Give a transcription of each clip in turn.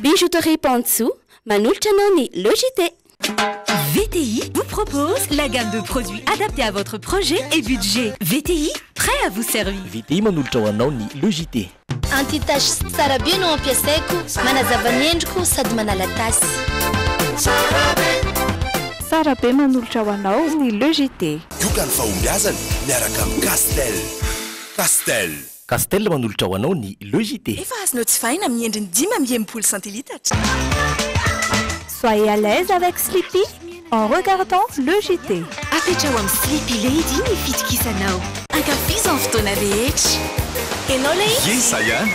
Bijouterie Pansou, Manulchanoni Logité. VTI vous propose la gamme de produits adaptés à votre projet et budget. VTI, prêt à vous servir. VTI Manulchanoni Logité. Anti-tache tsara be no ampiasaiko manazava ny endriko sady manala tasy. Tsara be manolotra ho anao ny Logité. Yokany fahombiazana miaraka amin'ny Castel manolotra ho anao ny Logité. Efa azonao tsy fahina amin'ny endriny 10 centilitatra. Soyez à l'aise avec Sleepy en regardant Logité. Afetrao amin'ny Sleepy Lady ny fitokisanao. Ankafizan fotoana rehetra. Enao lay izy? Yes, ça y est.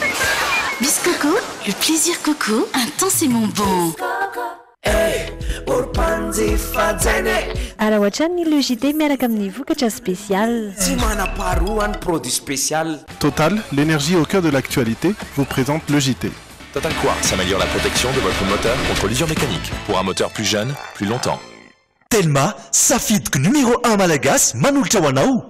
Miss Coco, le plaisir Coco, intensément bon. Alors ohatran'ny Logité miaraka amin'ny vokatra spécial. Tsy manam-paharoa ny produit spécial. Total, l'énergie au cœur de l'actualité, vous présente Logité. Total Quartz améliore la protection de votre moteur contre l'usure mécanique pour un moteur plus jeune, plus longtemps. Telma, safidiko numéro 1 malagasy manolotra ho anao.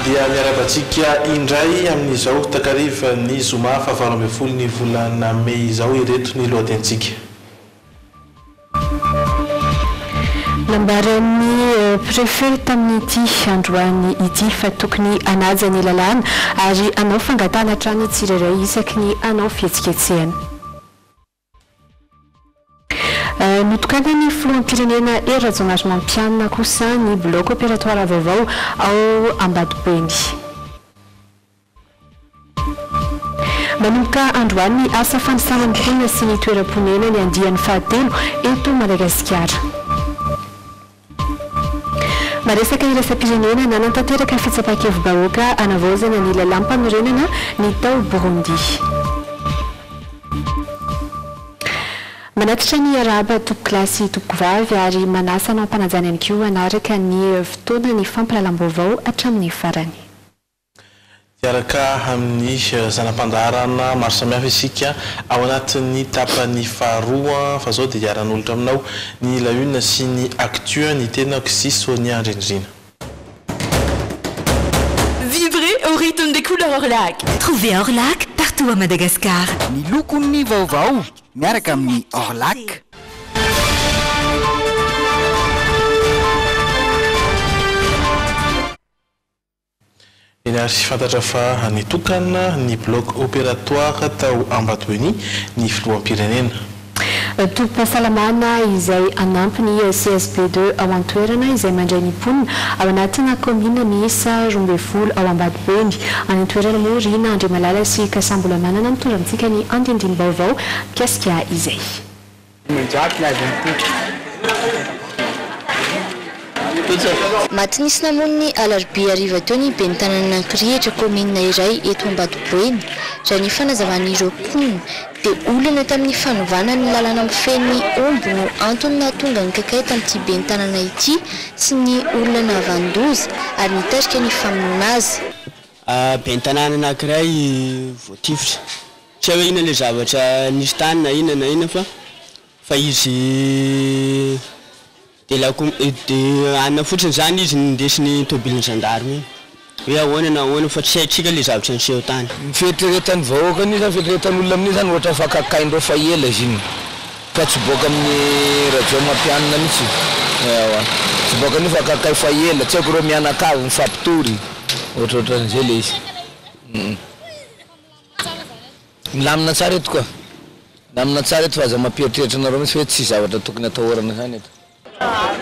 Dia miarabatsika indray amin'izao takariva ny zoma fahavalambefolo ny volana Mey izao ireto ny lohatentsika. Nambaran'ny préfet tamin'ity androany ity fa tokony anaja ny lalàna ary anao fangatana trano tsirairay isaky ny anao fihetsiketsehana. Notokana ny filoham-pirenena Razonagem-Mampianina kosa ny bloc opératoire vaovao ao Ambatobengy. Manomboka androany ny asa fanisana ny mponina sy ny toeram-ponena ny andian'ny fahatelo eto Madagasikara. Maresaka iraisam-pirenena nanantanteraka fitsapakevim-bahoaka anavaozana ny lalam-panorenana ny tao Burundi. Manatitra ny araba topo-klasy topo-vavy ary manasa no ampanajana ihany koa anaraka ny fotoana ny fampalalam-baovao hatramin'ny farany. Miaraka amin'ny zanam-pandaharana maro samihafa isika ao anatin'ny tapany faharoa fa zao dia iaran'olitra aminao ny la une sy ny actu ny tena sy Sonia Andrendrina. Vibrez au rythme des couleurs Orlac. Trouvez Orlac partout à Madagascar. Ny lokon'ny vaovao miaraka amin'ny Orlac. Eny ary fantatra fa nitokana ny bloc opératoire tao Ambatobengy ny filoham-pirenena. Tobim-pahasalamana izay anampy ny CSP2 ao an-toerana izay mandray ny mponina ao anatina commune miisa 12 ao Ambatobengy. Any an-toerana moa Rina Andriamalala sy Kasambola manana mitondra amintsika ny andindiny-baovao kasika izay. Maty nisy namoniny alarobia hariva teo ny ben'ny tanàna anankirehetra commune iray eto Ambatobengy. Raha ny fanazavan'ireo mponina dia olana tamin'ny fanovana ny lalàna mifehy omby no antony nahatonga ny kaikay tamin'ity ben'ny tanàna ity sy ny olana avandoza ary nitarika ny famonoana azy. Ben'ny tanàna anankiray voatifitra. Tsy hoe ina le zavatra nisy tany na ina fa izy dia anona fotsiny zany izy nindesiny tomobilin'ny gendarme hoe ahoana na ahoana fa tsy haitsika le zavatra niseho tany. Ny fieritreretan'ny vahoaka ny zany fieritreretan'olona amin'io zany ohatra fa kakaindreo fa ela izy iny fa tsy boaka amin'ny radio mampianina mihitsy. Ewa tsy boaka an'io fa kakay fa ela tsy haiko reo mianakavy mifampitory ohatrohatran'izay le izy. Milamina tsara eto koa. Milamina tsara eto fa aza mampieritreritra anareo mihitsy hoe tsy zavatra tokony atahorana zany eto.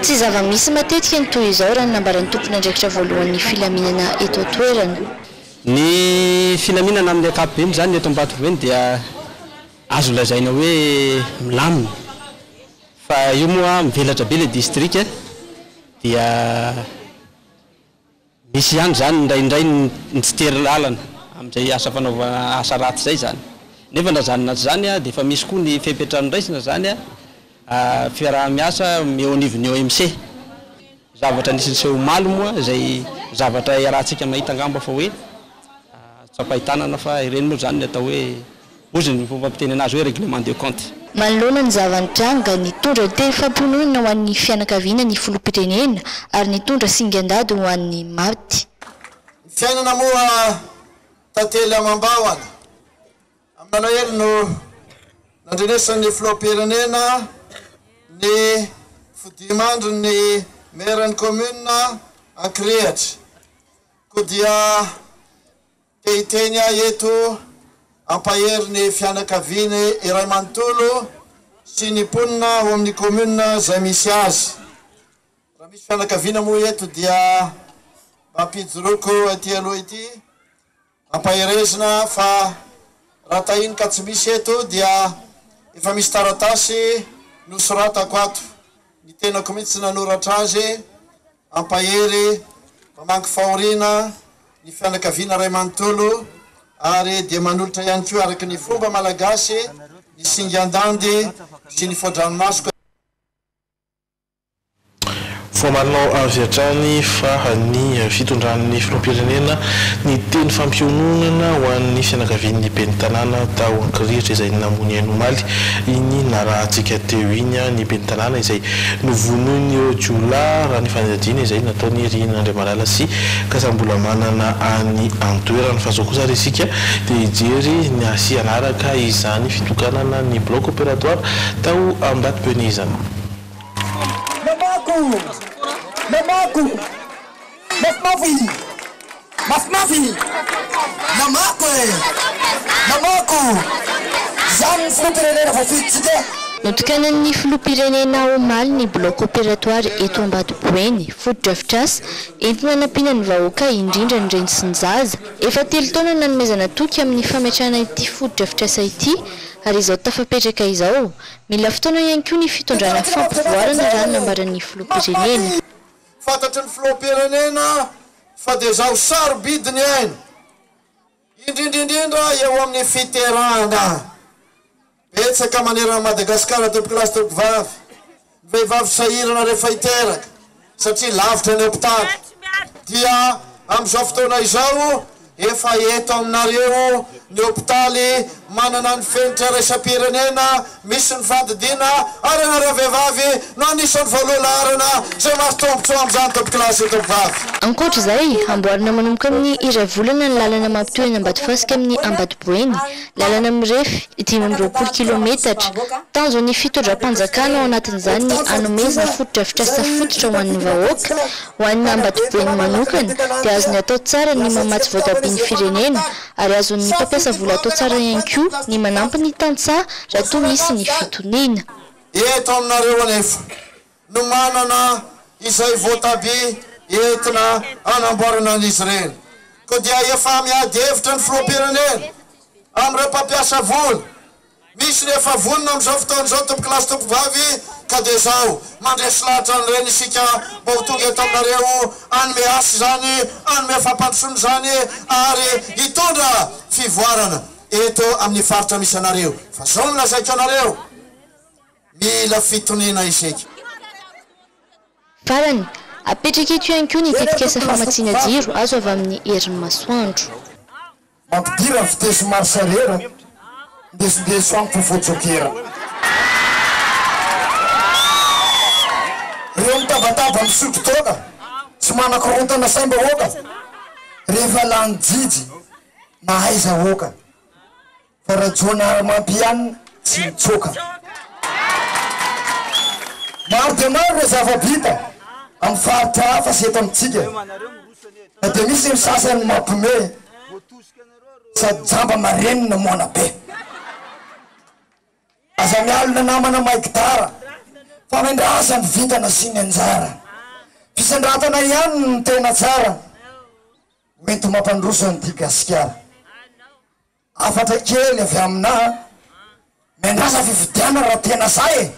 Tsy zava-misy matetika ny toy izao raha ny nambaran'ny tompona andraikitra voalohan'ny filaminana eto an-toerana. Ny filaminana amin'ny ankapobeny zany eto Ambatobengy dia azo lazaina hoe milamina. Fa io moa mivelatra be le district dia misy ihany zany indraindray ny tsy tery lalana amin'izay asa fanaovana asa ratsy zay zany. Nefa ndrazanina zany dia efa misy koa ny fepetrano raisina zany fiaraha-miasa eo anivon'ny OMC. Zavatra nisy seho malo moa izay zavatra iarahantsika mahita angamba fa hoe tsapahitanana fa ireny moa zany ny atao hoe ozy ny fomba mpiteny anazy hoe règlement de compte. Manoloana ny zavan-dranga nitondra teny fampononana ho an'ny fianakaviana ny filoham-pirenena ary nitondra singan-dady ho an'ny maty. Fiainana moa tantely amam-bahona amin'nao ely no nandrenesan'ny filoham-pirenena ny fodimandro ny maire-ny commune Ankirihatra ko dia tehiteny eto ampahery ny fianakaviany iray manontolo sy ny mponina ao amin'ny commune zay misy azy. Raha misy fianakaviana moa eto dia mampijoroko aty aloha ity ampaherezina fa raha tahiny ka tsy misy eto dia efa misy taratasy nosoratako ato ny tenako mihitsy nanoratra azy ampahery mamangy fahoriana ny fianakaviana ray manontolo ary dia manolotra ihany koa araky ny fomba malagasy ny singan-dandy sy ny fodranomasoko. Fomanao avy hatrany fa ny fitondran'ny filoham-pirenena ny teny fampiononana ho an'ny fianakavian'ny ben'ny-tanàna tao Ankirihatra izay namony Ainomaly iny narahantsika teo iny ny ben'ny-tanàna izay novonoiny Jiola raha ny fanadina izay nataony Rina Andriamalala sy Kasambola-Manana any antoerana fa zao kosa resika dia ijery ny asi anaraka izany fitokanana ny bloc opératoire tao Ambatombenizana. Namako zany filoham-pirenena voafiditsika. Notokanan'ny filoham-pirenena omaly ny bloc opératoire eto Ambatoboeny foto-drafitrasa entina hanampiana ny vahoaka indrindra ny reny sy ny zaza. Efa 3 taona nanomezana toky amin'ny fametrahana ity foto-drafitrasa ity ary izao tafapetraka izao mila fotoana ihany koa ny fitondrana fampivoarana raha nambaran'ny filoham-pirenena. Fantatry ny filoham-pirenena fa dia zaho sarobidiny ainy indrindrindrindra eo amin'ny fiterahana betsaka manerana Madagasikara topikilasy topivavy vehivavy sahirana rehefa hiteraka satria lavitra ny hopitaly dia amin'izao fotoana izao efa eto aminareo ny hopitaly manana ny fenitra raisam-pirenena misy ny fandidina ary anareo vehivavy no anisan'ny voalohalarana zay mahatombotra amin'izany topikilasy topivavy. Ankoatra izay amboarina manomboka amin'ny iray volana ny lalana mampitohy ny Ambatofasika amin'ny Ambatoboeny lalana mirefy 520 kilometatra tanjo ny fitondram-panjakana ao anatin'izany ny hanomezana foto-drafitrasa fototra ho an'ny vahoaka ho an'ny Ambatoboeny manokana dia azony atao tsara ny mamatsy voatabin'ny firenena ary azon'ny mpampiasa vola atao tsara ihany koa ny manampy ny tantsaha raha toa misy ny fitoniana. Eto aminareo anefa no manana izay voatabia entina hanamboarana an'izy ireny ko dia efa miady hevitra ny filoham-pirenena amin'ireo mpampiasa vola misy ny efa vonona amin'izao fotoan'izao topikilasy topivavy ka dia izao mandresy lahatra an'ireny isika mba ho tonga eto aminareo anome asy zany anome fampandrosoana zany ary hitondra fivoarana eto amin'ny faritra misy anareo fa zao no lazaiko anareo mila fitoniana isika. Farany apetraka eto ihany koa ny tetikasa famatsiana jiro azo avy amin'ny herin'ny masoandro. Mampidira ny fitesy maro sarera ndesindeso any fofotsokera reo mitabataba misotro toka tsy manakorontana saimba oka rehefa lany jijy mahaiza oka fa raha jona mampianina tsy mitsoka. Maro dia maro re zava-bita amin'ny faritra hafa sy eto amintsika na dia misy ny sasany mampime sady jamba marenina moana be aza mialina namana maigitara fa mendrasany vitana sy ny anjara fisandratana ihany ny tena tsara mety mampandroso ny Madagasikara afatra kely avy amina mendrasa fividiana raha tena zay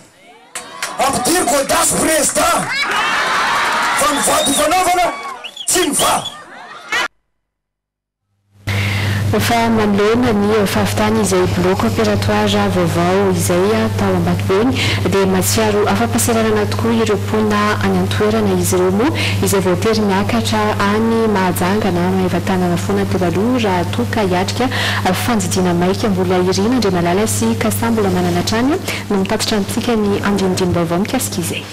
ampidiriko odasy président fa mivady fanaovana tsy miva. fa manoloana ny fahafitany izay bloc opératoire vaovao izay tao Ambatobengy dia matsiaro afa-pahasalarana tokoa ireo mponina any an-toerana izy ireo moa izay voatery miakatra any Mahajanga na Maivatanana foana telo raha toka hiatrika fandidiana maika mbola irina Andriamalala sy Kasa mbola manana trany no mitatitra amintsika ny andinindin-baovao mikasika izay.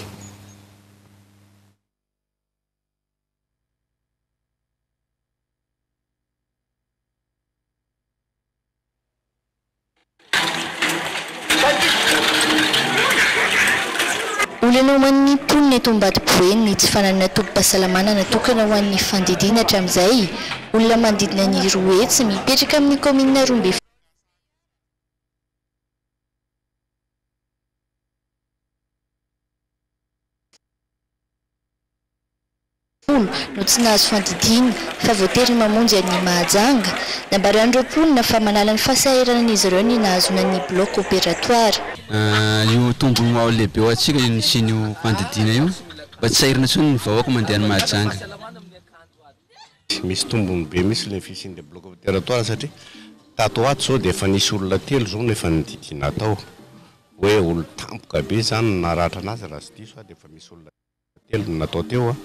Olana ho an'ny mponina eto Ambatoboeny ny tsy fananana tobim-pahasalamana natokana ho an'ny fandidiana hatramin'izay olona manodidina ny Roetsy mipetraka amin'ny komina Rombefolo no tsy nahazo fandidiana fa voatery mamonjy any Mahajanga nambaran'ireo mponina fa manala ny fahasahiranan'izy ireo ny nahazona ny bloc opératoire. Io tombony ao lehibe ao atsika io nisiny fandidiana io mba tsy sahirana tsony ny vahoaka mandeha any Mahajanga. Misy tombony be misy le fisian'le bloc opératoire satria tato ato zao dia efa nisy olona telo zao nefa nididiana tao hoe olo tampoka be zany naratra anazy raha sy diso dia efa misy olona telo natao teo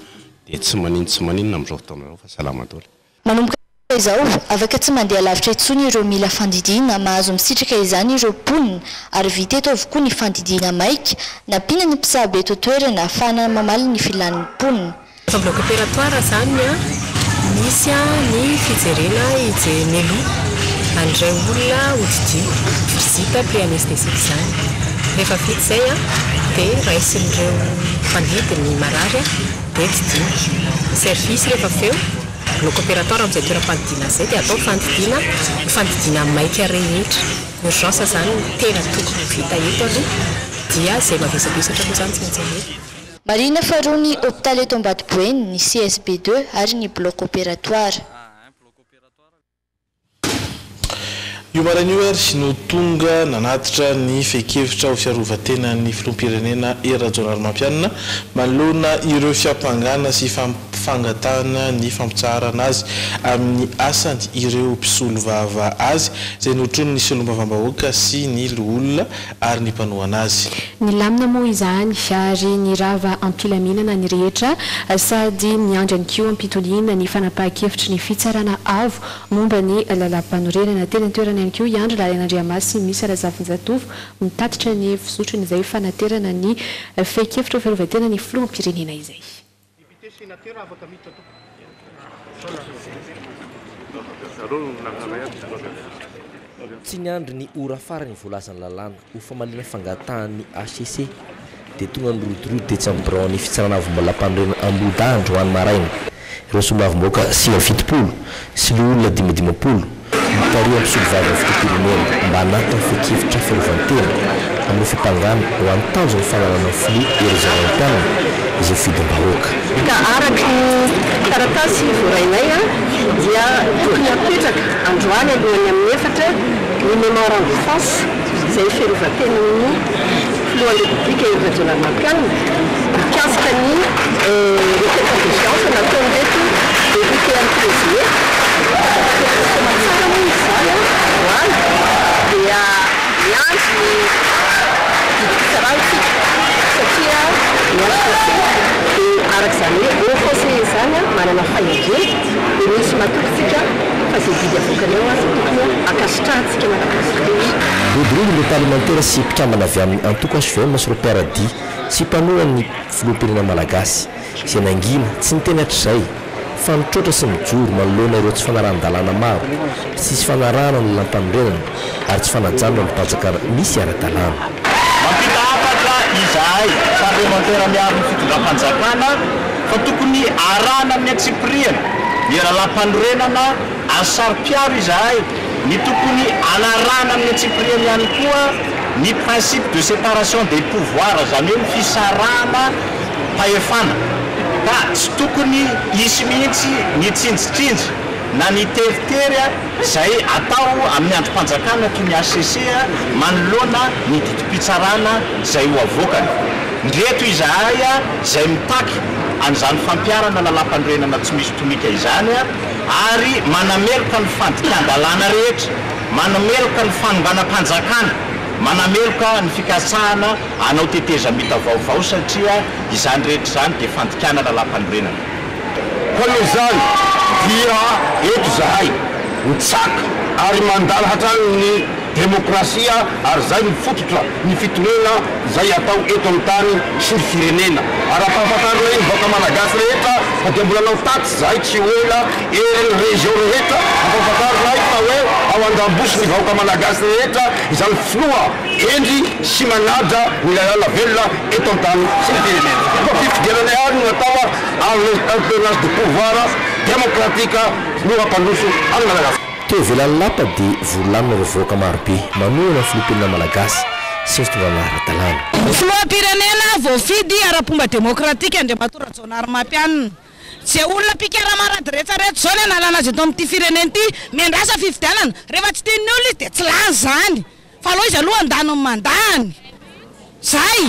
dia tsy maninona amin'izao fotoana fa salama daholo. Manomboka izao afaka tsy mandeha lavitra intsony ireo mila fandidiana mahazo misitraka izany ireo mponina ary vita eto avokoa ny fandidiana maika nampiana ny mpisabo eto toerana ahafahana mamaly ny filan'ny mponina. Bloc opératoire zany misy ny fijerena ijenelo andray olona hodidi visite pré-anesthésique zany rehefa vita zay dia raisin'ireo mpandidy ny marary dia didy service rehefa feo bloc opératoire amin'izay toeram-pandidiana zay dia atao fandidiana maika rehetra urgence zany tena tokony vita eto aloha dia zay mavesabesatra koa zany tsy maintsy amidy. Marina faharoa ny hôpitaly eto Ambatoboeny ny CSB2 ary ny bloc opératoire. Io maran'io ary no tonga nanatitra ny feikevitra ho fiarovatena ny filoham-pirenena era-Rajoelina Mampianina manoloana ireo fiampangana sy fangatana ny fampitsarana azy amin'ny asany ireo mpisolo vava azy izay notrony ny solombavam-bahoaka sy ny loholona ary ny mpanohana azy. Ny lamina moa izany ary ny rava ampilaminana ny rehetra sady miandry any koa ampitoliana ny fanapahan-kevitra ny fitsarana avo momba ny lalam-panorenana tena toerana ihany koa iandry Lalan'Andriamasy misy Razafinjatovo mitatitra ny fisotrony izay fanaterana ny feikevitra ho fiarovatena ny filoham-pirenena izay. Tsy niandry ny ora farany voalazany lalàna ho famalina fangatahan'ny HCC dia tonga ny rodorody dia tsy ambirao ny fitsarana avy mbola mpanorenana ambodandro ho any maraina ireo solombavam-bahoaka 7 sy ny olona 5 mitariha amin'ny solombavam filoham-pirenena mba hanatina feikevitra fiarovantena amin'ny fimpangana ho an'ny tanjona fananana filoha era-Rajoelina izay fidim-bahoaka. Ka araka ny taratasy voarainay dia tokony apetraka androany alohany amin'ny efatra ny mémoire en France izay fiarovatenan'ny filohan'ny republika era-Rajoelina Mampianina mikasika ny requête de déchéance nataony reto député an'Trézier tsara moa izy zany hoany dia miandry ny fitsaransika satria araka zany hoe au conseil zany manana fahibe dia misy matokitsika fa zay bidy avoakanao azy tokony akasitrahantsika malagasy. Rodorody le parlementaire sy mpikambana avy amin'ny antoko HVM sy Paradis sy mpanohan'ny filoham-pirenena malagasy izay nangina tsy niteny hatr'izay fa mitrotra sy mijoro manoloana ireo tsy fanaran-dalàna maro sisy fanarahana ny lalam-panorenana ary tsy fanajanona ny mpanjakana misy ara-dalàna. Mampita hafatra izahay parlementaire miaro ny fitondram-panjakana fa tokony arahana amin'ny atsipriana ny lalam-panorenana asar-piaro izahay ny tokony anarahana amin'ny atsipriana ihany koa ny principe de séparation des pouvoirs zany hoe fisarahana fahefana ka tsy tokony hisy mihitsy ny tsinjitsinjy na ny teritery izay atao amin'ny androm-panjakana toy ny HCC manoloana ny didim-pitsarana izay ho avoakany. ndreto izahay zay mitaky an'izany fampiarana lalam-pandrenana tsy misy tomika izany ary manameloka ny fandikan-dalàna rehetra, manameloka ny fanonganam-panjakana, manameloka ny fikasahana anao tetezamita vaovao satria izany rehetra izany dia fandikana lalam-pandrenana. Koa izany dia eto zahay mitsaka ary mandala hatrany ny demokrasia ary zay mifototra ny fitonena zay atao eto amin'ny tany sy ny firenena. Ary ampahafantarina hoe vahoaka malagasy rehetra fa dia mbola nao taty zay tsy ela erin'ny région rehetra. Ampahafantarina fa hoe ao andamboso ny vahoaka malagasy rehetra izany finoa endry sy manadra ny lalàna velona eto amin'ny tany sy ny firenena. Fa fifidianana ihany no atao alternance de pouvoir démocratique no ampandroso amin'ny malagasy. Teo velan'ny lapa dia volamina ireo vahoaka marobe manohana filopenina malagasy sy ny tonga ara-dalàna. Filoham-pirenena voafidy ara-pomba demokratika Andriamatora Jaonary Mampianina. Zay olona pikara marady rehetrarehetra zao ny analana azy eto amin'ity firenena ity miandrasa fifidianana rehefa tsy tian'ny olona izy dia tsy lany zany fa aloha izy aloha andany mandany zay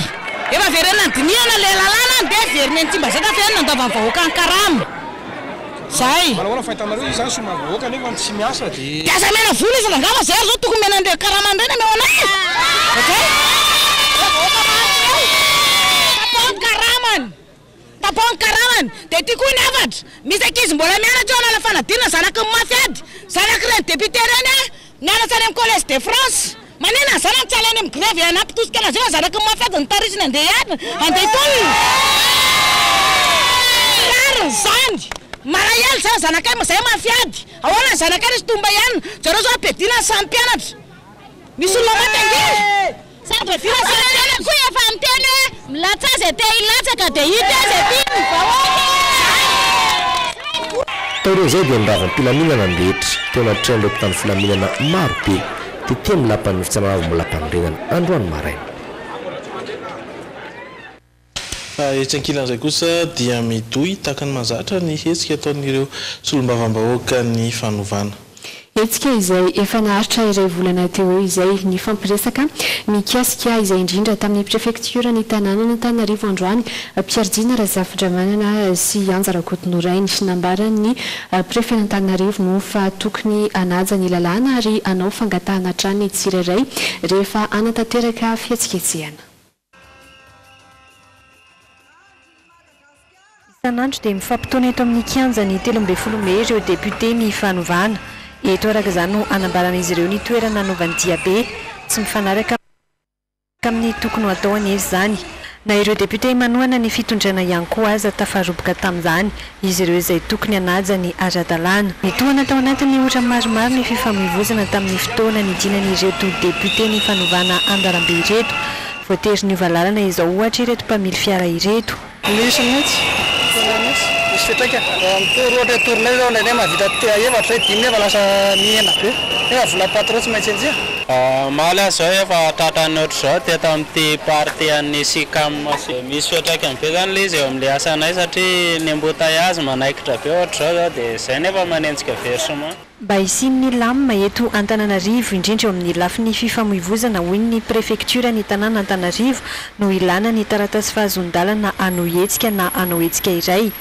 efa verena dinihana le lalàna dia verina ny Tsimbazaka fianina andavan'ny vahoaka ny Karama zay. Manao fahitanareo izany somary vahoaka nefa tsy miasa dia dia aza mena vola izy langava zay zao tokony mena an'ireo Karama indray meo anay. Okey? Tapon Karamany dia ty koa ny avatra misy ankizy mbola mianatra ao anala fanadinana zanaky ny mafiady zanaky reny député reny mianatra any amin'ny collège de France manena zana tsy alany amin'ny grève anampitosika anazy eo zanaky ny mafiady nitarisiny andeha ihany andeha tolony rariny zany marahialy zany zanakay zay mafiady ahoana zanakay izy tomba ihany zareo zao ampedina ny samy mpianatra misy olona matangery sadradina samy mpianatra koa efa miteny hoe milatsa zay te hilatsaka dia hita zay tiany vahoaka. Taoreo izay dia niravam-pilaminana ny rehetra teo anaty trano mpitany filaminana marobe dia tia milapan'ny fitsanana avy milampandrenana androany maraina. Etsankilan'izay kosa dia midoy tahaka ny mahazatra ny hetsika ataon'ireo solombavam-bahoaka ny fanovana. Hetsika izay efa naharitra iray volana teo izay ny fampiresaka mikasika izay indrindra tamin'ny prefektura ny tanàna Antananarivo androany Pierre Razafindramanana sy Anjara Kotinorainy nambaran'ny prefet Antananarivo no fa tokony anaja ny lalàna ary anao fangatahana trano ny tsirairay rehefa anatanteraka fihetsiketsehana. Isan'andro dia mifampitoana eto amin'ny kianja ny 13 Mey ireo député ny fanovana. Eto araka izany no anambaran'izy ireo ny toerana novandiabe tsy mifanaraka amin'ny tokony ho ataony izy zany. Na ireo député manohana ny fitondrana ihany koa aza tafaroboka tamin'izany izy ireo izay tokony hanaja ny ara-dalàna. Nitohana tao anatin'ny ora maromaro ny fifamoivoizana tamin'ny fotoana nidinan'ireto député ny fanovana Andarambe ireto. Voatery ny valalana izao ohatra ireto mpamily fiara ireto. Misy mihitsy misy fitraika roatra tournée zao ndraindray mahavita evatra dimy nefa lasa mihena be nefa vola patron tsy maintsy enjea. Mahala zao efa tratrany ohatry zao teto amin'ity party an'ny SICAM misy fitraikany be zany le izy eo amin'le asanay satria ny embouteillage manaikitra be ohatry zao dia zay nefa manenjika versement. Mba hisin'ny lamina eto Antananarivo indrindra eo amin'ny lafin'ny fifamoivoizana hoy ny prefektura ny tanàna Antananarivo no ilana ny taratasy fahazondalana anao hetsika na anao hetsika iray.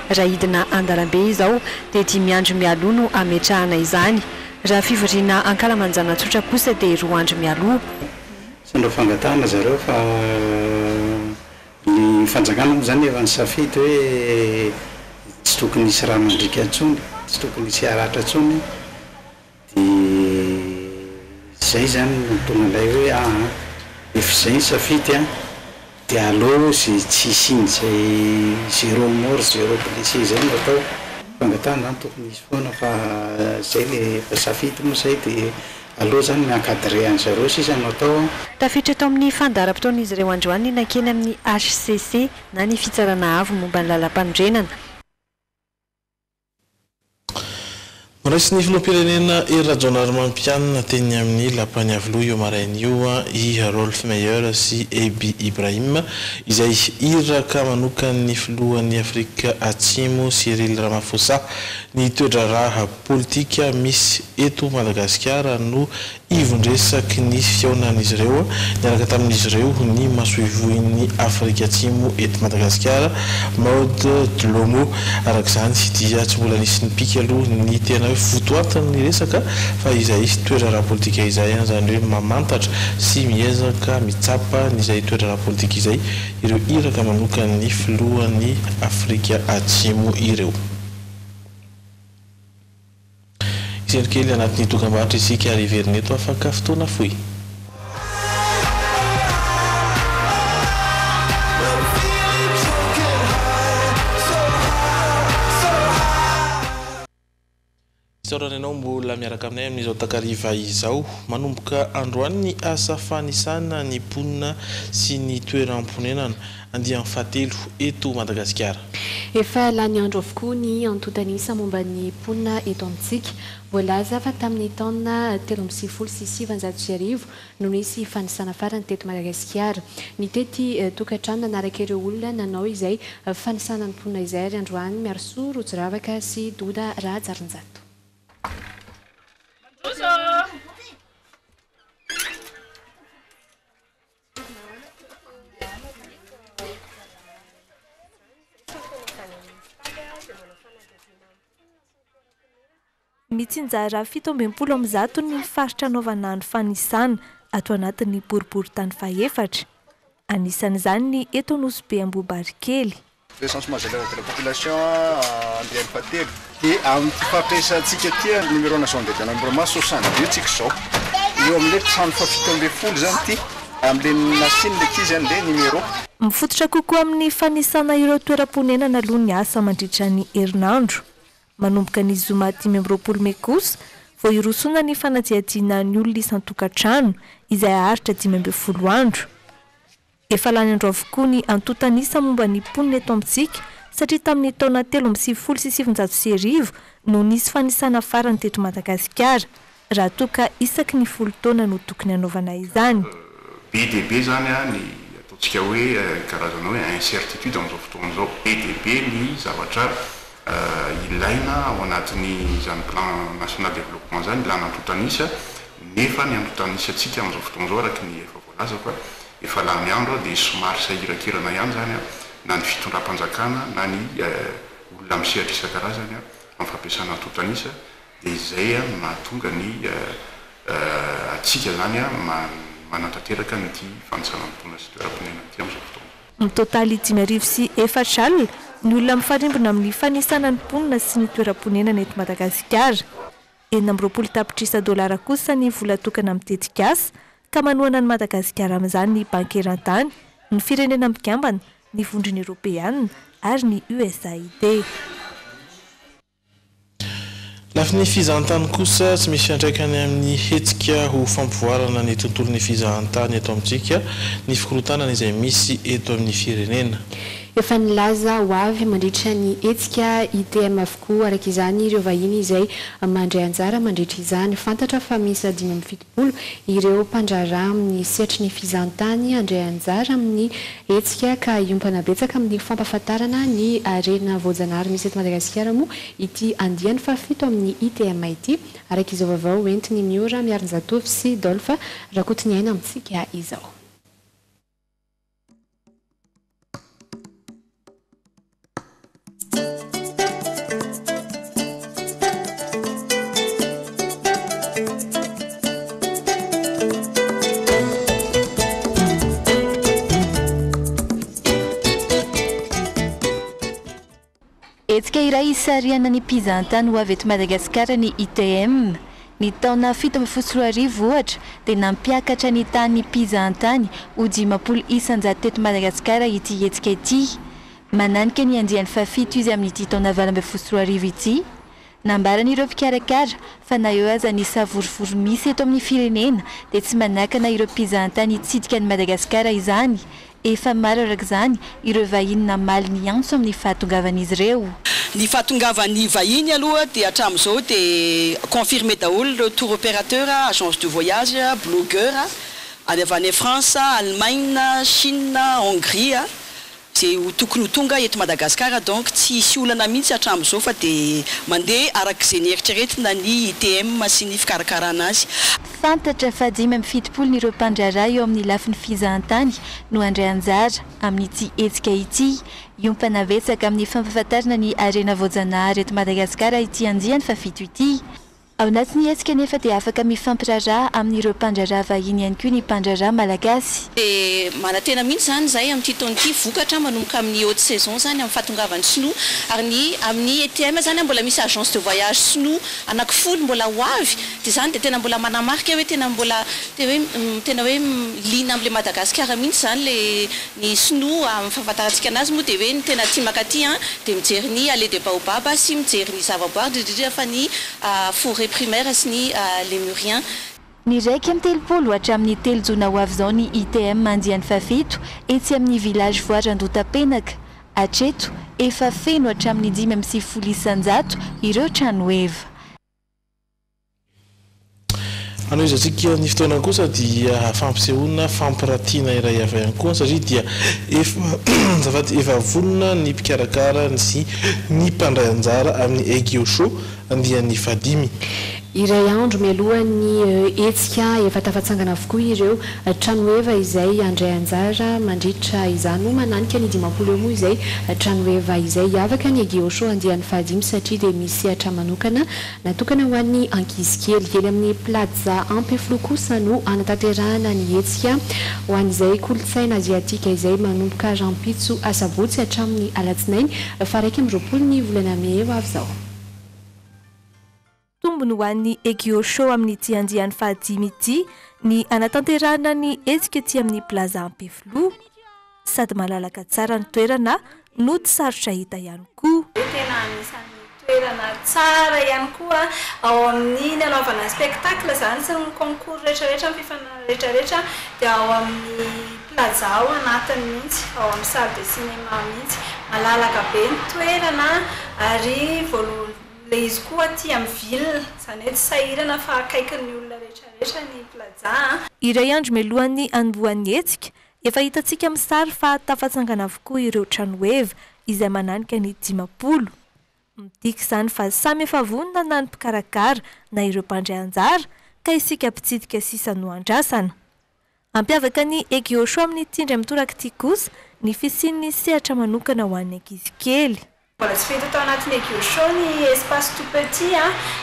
Raha hidina Andarambe izao dia 5 andro mialoha no ametrahana izany. Raha fivoriana ankalamanjana tsotra kosa dia 2 andro mialoha. Sandro fangatahana zareo fa ny fanjakana moa zany efa nisafidy hoe tsy tokony nisy raha mandrika antsony, tsy tokony nisy aratra antsony dia zay zany no tonga ilay hoe efa zay nisafidy dia aleo zay tsy isiny zay 0 mort 0 blessé zay no atao fangatahana zany tokony isy foana fa zay le efa safidy moa zay dia aleo zany miankadre an'zareo sisa no atao. Tafiditra tao amin'ny fandaharam-potoan'izy ireo androany nankeny amin'ny HCC na ny fitsarana avo momba ny lalam-pandrenana. Raisy ny filoham-pirenena Ery Rajaonarymampianina teny amin'ny lapany avy loha io maraina io i Rolf Meyer sy Ebi Ibrahim izay iraka manokany filohan'ny Afrika Atsimo Cyril Ramaphosa ny toedraraha politika misy eto Madagasikara no ivondresaky ny fiaonan'izy ireo niaraka tamin'izy ireo ny masoivoin'ny Afrika Atsimo eto Madagasikara Maud Dlomo arak'izany dia tsy mbola nisy nipika aloha ny tena hoe votoatan'ny resaka fa izay toerana politika izay zany hoe mamantatra sy miezaka mitsapa n'izay toerana politika izay ireo iraka manoka ny filohan'ny Afrika Atsimo ireo. Izay kely anatin'ny dokam-barotra isika ary heverina eto afaka fotoana fohy. Isaorananao mbola miaraka aminay amin'izao takariva izao manomboka androany ny asa fanisana ny ponina sy ny toeram-ponenana andian'ny fahatelo eto Madagasikara. Efa lany andro avokoa ny antotanisa momba ny ponina eto amintsika voalaza fa tamin'ny taona 2017 no nisy fanisana farany teto Madagasikara. Ny tety tokantrano nanaraka ireo olona nanao izay fanisana ny ponina izay ary androany miarso Rotsiravaka sy Doda Rajarinjato. Mitsinjara 17 amin'ny zato ny faritra anaovana ny fanisana ato anatin'ny boriboritany fahefatra. Anisan'izany ny eto Nosy Ambohibarikely. Recensement général de la population andian'ny fahatelo dia amin'ny fampiasantsika ty numéro national de dénombrement 62 tsika zao eo amin'ilay trano fa 17 zany ty amin'ilay nasiny le kizy an'ilay numéro. Mifototra kokoa amin'ny fanisana ireo toeram-ponenana aloha ny asa mandritra ny herinandro. Manomboka ny zoma 10 Mey kosa vao irosona ny fanajiadiana ny olona isan-tokantrano izay aharitra 10 andro. Efa lany andro avokoa ny antotanisa momba ny ponina eto amintsika satria tamin'ny taona 2017 no nisy fanisana farany teto Madagasikara raha toka isaky ny 10 taona no tokony anaovana izany. Be dia be zany ny ataontsika hoe karazana hoe incertitude amin'izao fotoana izao. Be dia be ny zavatra ilaina ao anatin'ny zany plan national développement zany ilana antotanisa nefa ny antotanisyantsika amin'izao fotoana izao araka ny efa voalaza koa efa lany andro dia somary sahirakirana ihany zany na ny fitondram-panjakana na ny olona misehatra isan-karazany amin'ny fampiasana antotanisa dia izay mahatonga ny atsika zany manantanteraka nyty fanisana ponina sy toeram-ponenana ty amin'izao fotoana. Mitotaly 10,4 alina ny olona mifarimbona amin'ny fanisana ny ponina sy ny toeram-ponenana eto Madagasikara. 20 tapitrisa dolara kosa ny vola tokana amin'ny tetikasa ka manohana ny Madagasikara amin'izany ny bankerantany, ny firenena mikambana, ny vondrony Europeanina ary ny USAID. Lafy ny fizahantany kosa tsy misy antraikany amin'ny hetsika ho fampivoarana ny tontolon'ny fizahantany eto amintsika ny fikorotana izay misy eto amin'ny firenena. Efa nilaza ho avy mandritra ny hetsika ITM avokoa araka izany ireo vahiny izay mandray anjara mandritra izany fantatra fa misy 570 ireo mpandrarah amin'ny sehatry ny fizahantany andray anjara amin'ny hetsika ka iompana betsaka amin'ny fampahafantarana ny arena voajanahary misy eto Madagasikara moa ity andiany fa 7 amin'ny ITM ity araka izao vaovao entiny Miora Miarinjatovy sy Dolpha rakotiny aina amintsika izao. Hetsika iray isariana ny mpizahantany ho avy eto Madagasikara ny ITM. Ny taona 17 ohatra dia nampiakatra ny tany mpizahantany ho 50 isanjato teto Madagasikara ity hetsika ity. Mananika ny andiany fafito izy amin'ity taona 24 ity. Nambaran'ireo mpikarakara fa na eo aza ny savorivory misy eto amin'ny firenena dia tsy manakana ireo mpizahantany hitsidika ny Madagasikara izany. Efa maro arak'izany ireo vahiny namaly ny antso amin'ny fahatongavan'izy ireo. Ny fahatongavan'ny vahiny aloha dia hatramin'izao dia confirmé daholo ireo tour opérateur, agence de voyage, blogueur any avy any France, Allemagne, Chine, Hongrie zay tokony ho tonga eto Madagasikara donc tsy isy olana mihitsy hatramin'izao fa dia mandeha arak'izay nieritreretina ny ITM sy ny fikarakarana azy. Fantatra fa 5.70 ireo mpandraharaha eo amin'ny lafin'ny fizahantany no andray anjara amin'ity hetsika ity. Iompana-betsaka amin'ny fampahafantarana ny harena voajanahary eto Madagasikara ity andiany fa fito ity. Ao anatin'ny hetsika nefa dia afaka mifampiraharaha amin'ireo mpandraharaha vahiny ihany koa ny mpandraharaha malagasy. Manantena mihitsy zany zay amin'ity taon'ity vokatra manomboka amin'ny haute saison zany amin'ny fahatongavan'ny sinoa ary amin'ny ETM zany mbola misy agence de voyage sinoa anankifolo mbola ho avy dia zany dia tena mbola manamarika hoe tena mbola tena hoe lina amin'ilay Madagasikara mihitsy zany ny sinoa amin'ny fahafantarantsika anazy moa dia hoe ny tena tia makaty dia mijery ny allée des baobab sy mijery ny zavaboary indrindra fa ny forêt primaire sy ny lémurien. Ny raiky amin'ny telopolo hatramin'ny telo jona ho avy izao ny ITM mandiany fafito etsy amin'ny village voaran-dotapenaka. Hatreto efa feno hatramin'ny 5.70 isanjato ireo trano eva. Anoizatsika ny fotoana kosa dia fampisehoana fampiratiana iray avy ihany koa satria dia efa vonona ny mpikarakara sy ny mpandray anjara amin'ny Egio Show andian'ny fadimy. Iray andro mialohan'ny hetsika efa tafatsangana avokoa ireo trano eva izay andray anjara mandritra izany no mananika ny 50 eo moa izay trano eva izay afaka ny Egio Show andian'ny fadimy satria dia misy sehatra manokana natokana ho an'ny ankizy kely eny amin'ny plaza Ampeflo kosa no anatanterahana ny hetsika ho an'izay kolontsaina aziatika izay manomboka rampitso asabotsy hatramin'ny alatsinainy fa 20 ny volana May eo avy izao. Tombony ho an'ny Egio Show amin'ny ity andiany fahadimy ity ny anatanterahana ny hetsika ety amin'ny plaza Ampeflo sady malalaka tsara ny toerana no tsy sarotra hita ihany koa. Tena anisan'ny toerana tsara ihany koa ao amin'ny nanaovana spectacle zany sy ny concours rehetrarehetra amin'ny fifana rehetrarehetra dia ao amin'ny plaza ao anatiny mihitsy ao amin'ny salle de cinéma mihitsy malalaka be ny toerana ary voalohany le izy koa aty amin'ny ville zany hoe tsy sahirana fa akaikin'ny olona rehetrarehetra ny plaza. Iray andro mialohan'ny anombohan'ny hetsika efa hitantsika amin'ny sary fa tafatsangana avokoa ireo trano eva izay mananika ny 50. Midika izany fa samy efa vonona na ny mpikarakara na ireo mpandray anjara ka isika mpitsidika sisa no andrasana. Ampiavaka ny Egio Show amin'ny tindry mitoraka ity kosa ny fisian'ny sehatra manokana ho an'ny ankizy kely. Mbola tsy fahita tao anatin'ny Egio Show ny espace tout petit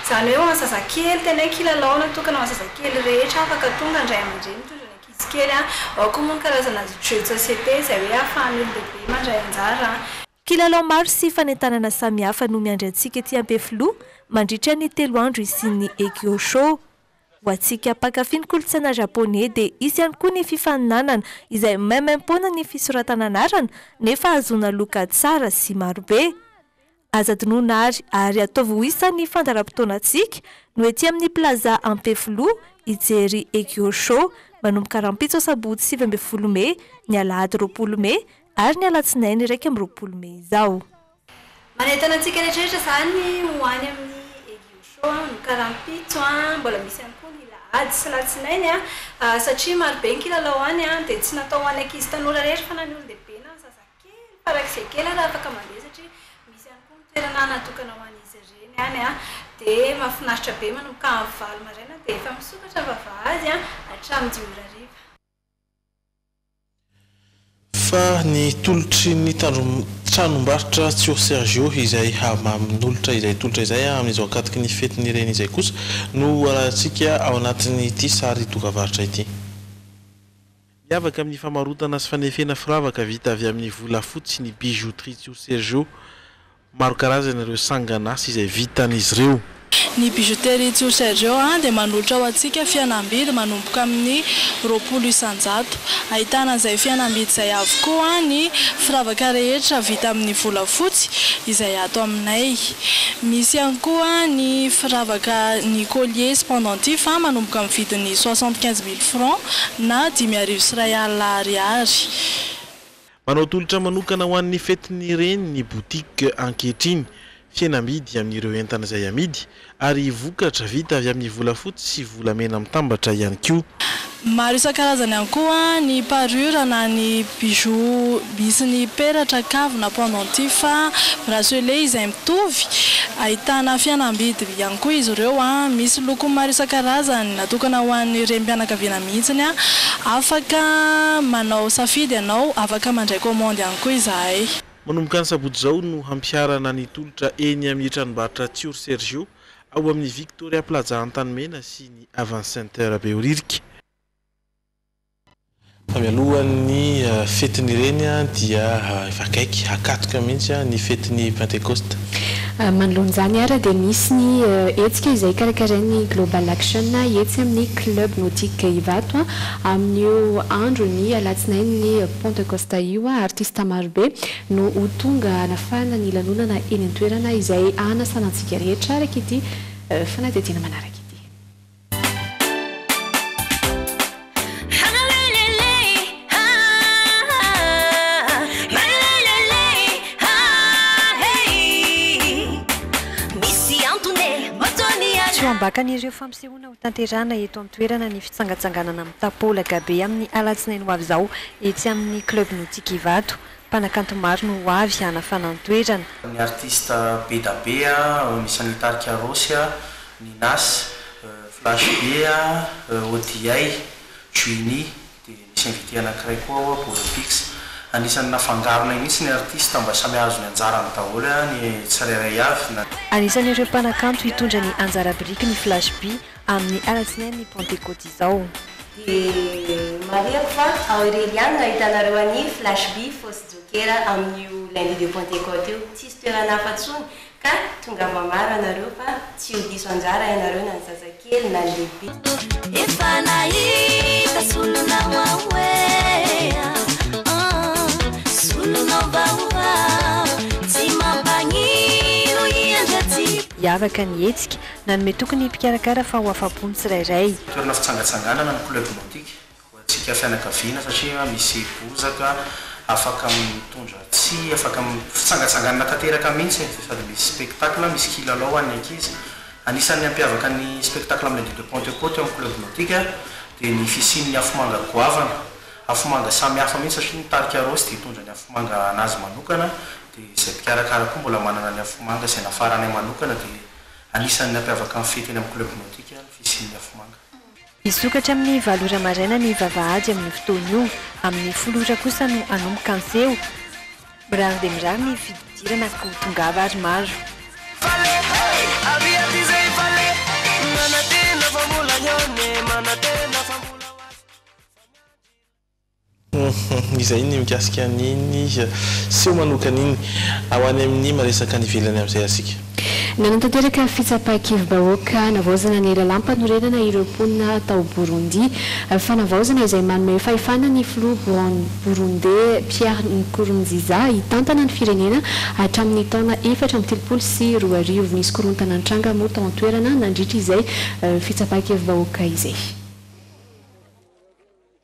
zany hoe ho an'ny zazakely tena kilalao natokana ho an'ny zazakely rehetra afaka tonga andray aman-dreny mitondra ny ankizy kely ao koa moa ny karazana jeu de société izay hoe ahafahan'ny olon-dehibe mandray anjara. Kilalao maro sy fanentanana samihafa no miandry antsika ety Ampeflo mandritra ny 3 andro isian'ny Egio Show. Ho antsika mpankafy ny kolontsaina japonais dia isy ihany koa ny fifaninanana izay maimaim-poana ny fisoratana anarana nefa ahazoana loka tsara sy marobe. Aza dinoina ary ataovy ho isa ny fandaram-potoanantsika no ety amin'ny plaza Ampeflo ijery Egio Show manomboka rampitso asabotsy 20 May, ny alahady 20 May ary ny alatsinainy 20 May izao. Manentana antsika rehetrarehetra zany ho any amin'ny Egio Show no karampitso mbola misy ihany koa ny lahady sy latsinainy satria marobe ny kilalao any dia tsy natao ho any ankizy tanora rehetra fa na ny olon-dehibe na ny zazakely farak'izay kely raha afaka mandeha satria misy ihany koa ny toerana natokana ho an'izy ireny any dia mahafinaritra be manomboka amin'ny 9 maraina dia efa misokatra vavahady hatramin'ny 10 hariva. Fa ny tolotry ny tranombarotra Tsio Sergio izay amin'olotra izay tolotra izay amin'izao akatiky ny fetin'ny reny izay kosa no arahantsika ao anatin'ity sary dokavarotra ity. Miavaka amin'ny famarotana sy fanefena firavaka vita avy amin'ny volafotsy ny bijouterie Tsio Sergio maro karazana ireo sangan'asa izay vitan'izy ireo. Ny bijouterie Tsio Sergio dia manolotra ho antsika fihenam-bidy manomboka amin'ny 20 isanjato. Ahitana izay fihenam-bidy izay avokoa ny firavaka rehetra vita amin'ny volafotsy izay ato aminay. Misy ihany koa ny firavaka ny collier sy pendentif manomboka amin'ny vidiny 75 000 francs na 10,000 sy 1 alina ariary. Manao tolotra manokana ho an'ny fetin'ny reny ny boutique ankehitriny. Fihenam-bidy amin'ireo entana izay amidy ary vokatra vita avy amin'ny volafotsy sy volamena mitambatra ihany koa. maro isan-karazany ihany koa ny parure na ny bijoux misy ny peratra kavina pendentif bracelet izay mitovy ahitana fihenam-bidy ihany koa izy ireo misy loko maro isan-karazany natokana ho an'ny renim-pianakaviana mihitsiny afaka manao safidy ianao afaka mandray commande ihany koa izahay. Manomboka ny sabotsy zao no hampiarana ny tolotra eny amin'ny tranombarotra Tsior Sergio ao amin'ny Victoria Plaza Antanimena sy ny Avant Center Beoririka. Mialohan'ny fetin'ireny dia efa akaiky hakatoka mihitsy ny fetin'ny Pentecoste. Manoloana izany ara dia misy ny hetsika izay karakarain'ny Global Action etsy amin'ny club nautique Ivato amin'io andro ny alatsinainy ny Pentecoste io artista marobe no ho tonga anafana ny lanonana eny an-toerana izay anasanantsika rehetra araka ity fanadihadiana manaraka. Ambakan'ireo fampisehoana ho tanterana eto amin'ny toerana ny fitsangatsanganana amin'ny tapolaka be amin'ny alatsinainy ho avy izao etsy amin'ny club nautique Ivato. Mpanakanto maro no ho avy hanafana ny toerana. Ny artista be da be misy ny Tarika Rosy, Ninas, Flash B, Odiay, Juini, dia misy invité anankiray koa Bolopix. Anisan'ny nafangarona mihitsy ny artista mba samy azo ny anjarany daholo ny tsirairay avy. Anisan'ireo mpanakanto hitondra ny anjara biriky ny Flash B amin'ny alatsinainy ny Pentecôte izao. Mariako fa ao Ireliana ahitanareo any Flash B Fausse Joker amin'io lundi de Pentecôte io tsisy toerana afa-tsony ka tonga mamara anareo fa tsy ho diso anjara ianareo na ny zazakely na ny lehibe. Efa nahita solona mahoe Iavaka ny hetsika nanome tokony mpikarakara fa ho afa-pony tsirairay. Toerana fitsangatsanganana ny club nautique ho antsika fianakaviana satria misy bozaka afaka mitondra tsihy afaka fitsangatsanganana tanteraka mihitsy sady misy spectacle misy kilalao an'ny ankizy. Anisan'ny ampiavaka ny spectacle amin'ny lundi de Pentecôte amin'ny club nautique dia ny fisian'ny afomanga goavana. Afomanga samy hafa mihitsy satria ny Tarika Rosy dia hitondra ny afomanga anazy manokana dia izay mpikarakara koa mbola manana ny afomanga izay nafarany manokana dia anisan'ny nampiavaka amin'ny fety eny amin'ny club nautique ny fisian'ny afomanga. Isokatra amin'ny valora maraina ny vavahady amin'ny fotoana io amin'ny folora kosa no anomboka ny feo. Mirary dia mirary ny fididirana ko tongava ary maro. Izay ny mikasika an'iny seho manokana iny ao any amin'ny maresaka ny ivelany amin'izay asika. Nanantanteraka fitsapan-kevim-bahoaka navaozana ny lalampanorenana ireo mponina tao Burundi fanavaozana izay manome fahefana ny filoha burundais Pierre Nkurunziza hitantana ny firenena hatramin'ny taona 2024 nisy korontana nitranga moa tao an-toerana nandritra izay fitsapan-kevim-bahoaka izay.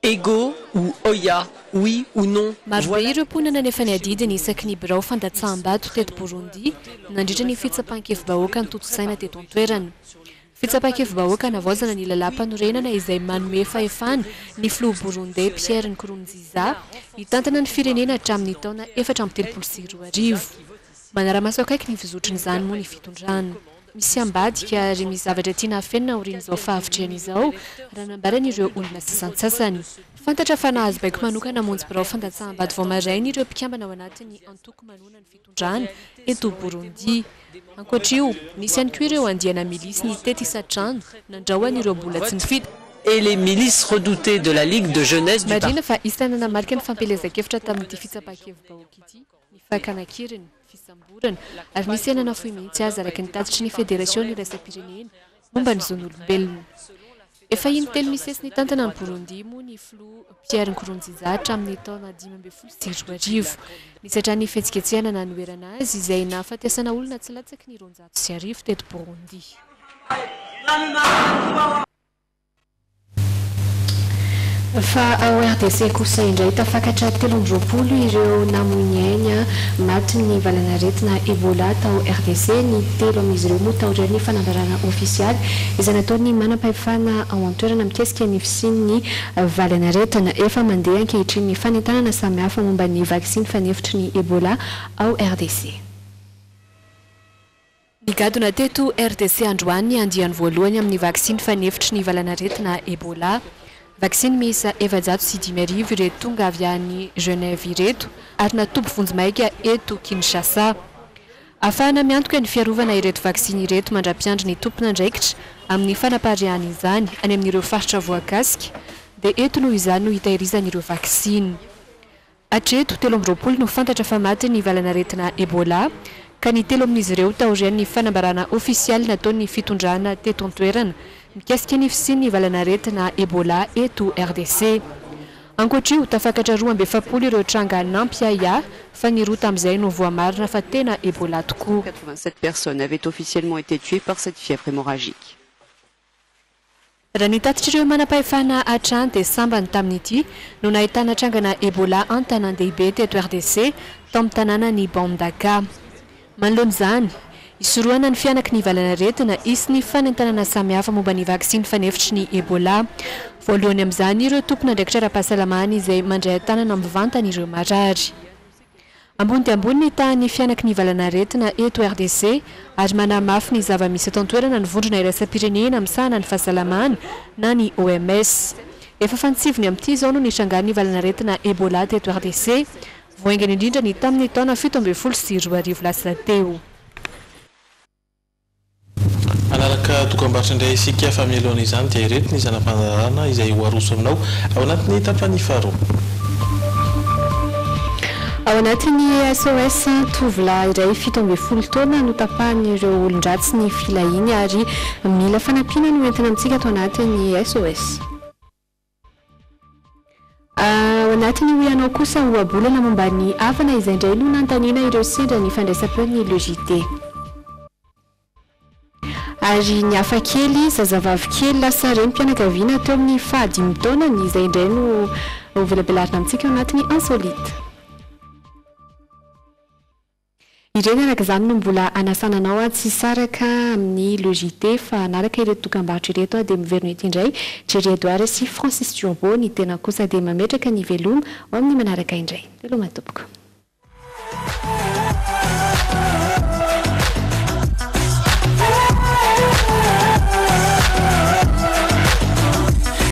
Ego ou Oya, oui ou non. Marobe ireo mponina nefa ny adidiny isaky ny birao fandatsaham-bato teto Burundi nandritra ny fitsapan-kevim-bahoaka nitotosaina teto an-toerana. Fitsapan-kevim-bahoaka navaozana ny lalampanorenana izay manome fahefana ny filoha burundais Pierre Nkurunziza hitantana ny firenena hatramin'ny taona 2024. Manara-maso akaiky ny fizotriny moa ny fitondrana. Misy ambadika ary misy zavatra tiana afenina aorian'izao fahavitrany izao raha nambaran'ireo olona sasantsasany. Fantatra fa nahazo baiko manokana monjy birao fandatsaham-bady vao maraina ireo mpikambana ao anatin'ny antoko manona ny fitondrana eto Burundi. Ankoatr'io, misy ihany koa ireo andiana milisy ny tety isatrano nandrahoan'ireo mbola tsy nifita. Et les milices redoutées de la Ligue de jeunesse du Madina fa isana namarika ny fampelezakevitra tamin'ity fitsapan-kevim-bahoaka ity, ny fakanakiriny, fisamborana ary nisy enana fohy mihitsy azy araka ny tatitry ny fédération ny raisam-pirenena momba ny zon'olombelona. Efa intelo misesy ny tantana ny Burundi moa ny filoha Pierre Nkurunziza hatramin'ny taona 2024. Nisatra ny fihetsiketsehana nanoerana azy izay nahafatesana olona tsy latsaky ny 200 teto Burundi. fa ao RDC kosa indray tafakatra 320 ireo namoiny maty ny valanaretina Ebola tao RDC ny 3 amin'izy ireo moa taorian'ny fanambarana ofisialy izay nataony manam-pahefana ao an-toerana mikesika ny fisian'ny valanaretina efa mandeha ankehitriny ny fanentanana samihafa momba ny vaksiny fanefitry ny Ebola ao RDC. Nigadona teto RDC androany andiany voalohany amin'ny vaksiny fanefitry ny valanaretina Ebola. Vaksiny miisa 705 ireto tonga avy any Genève ireto ary natobo vonjimaika eto Kinshasa. Afahana miantoka ny fiarovana ireto vaksiny ireto mandra-piandry ny tompona andraikitra amin'ny fanapariany izany any amin'ireo faritra voakasika dia eto noho izany no hitahirizan'ireo vaksiny. Hatreto 320 no fantatra fa maty ny valanaretina Ebola ka ny 3 amin'izy ireo taorian'ny fanambarana ofisialy nataon'ny fitondrana teto an-toerana mikasika ny fisian'ny valanaretina Ebola eto RDC. Ankoatr'io tafakatra 270 ireo tranga nampia fa ny roa tamin'izay no voamarina fa tena Ebola tokoa. 87 personnes avaient officiellement été tuées par cette fièvre hémorragique. Raha ny tatitra ireo manam-pahefana hatrany dia sambany tamin'ity no nahitana trangana Ebola an-tanan-dehibe teto RDC tao amin'ny tanàna ny Bandaka. Manoloana izany isorohana ny fianaky ny valanaretina isy ny fanentanana samihafa momba ny vaksiny fanefitry ny Ebola. Voalohany amin'izany ireo tompona ndraikitra ara-pahasalamana izay mandray tanana mivantana ireo marary. Ambony dia ambony ny tahan'ny fianaky ny valanaretina eto RDC ary manamafy ny zava-misy eto an-toerana ny vondrona iraisam-pirenena amin'sahana ny fahasalamana na ny OMS. Efa fantsiviny amin'ity izao no nisangany valanaretina Ebola teto RDC voaingany indrindra ny tamin'ny taona 17 lasa teo. Anaraka dokam-barotra indray isika fa mialoana izany dia ireto ny zanam-panarahana izay ho aroso aminao ao anatin'ny tapany faharoa. Ao anatin'ny SOS tovolahy iray 17 taona no tapahan'ireo olon-dratsy ny filahiny ary mila fanampiana no entina amintsika atao anatin'ny SOS. Ao anatin'ny hoianao kosa ho abolana momba ny havana izay indray no nantaniana ireo sendra ny fandraisam-peon'ny logité. Ary ny hafa kely zazavavy kely lasa renim-pianakaviana teo amin'ny 5 taona ny izay indray no velabelarina amintsika ao anatin'ny insolite. Ireny araka izany no mbola anasananao tsy saraka amin'ny logité fa anaraka ireto dokam-barotra ireto dia miverina ety indray Jerry Edouard sy Francis Turbo ny tena kosa dia mametraka ny veloma ao amin'ny manaraka indray. Veloma tompoko.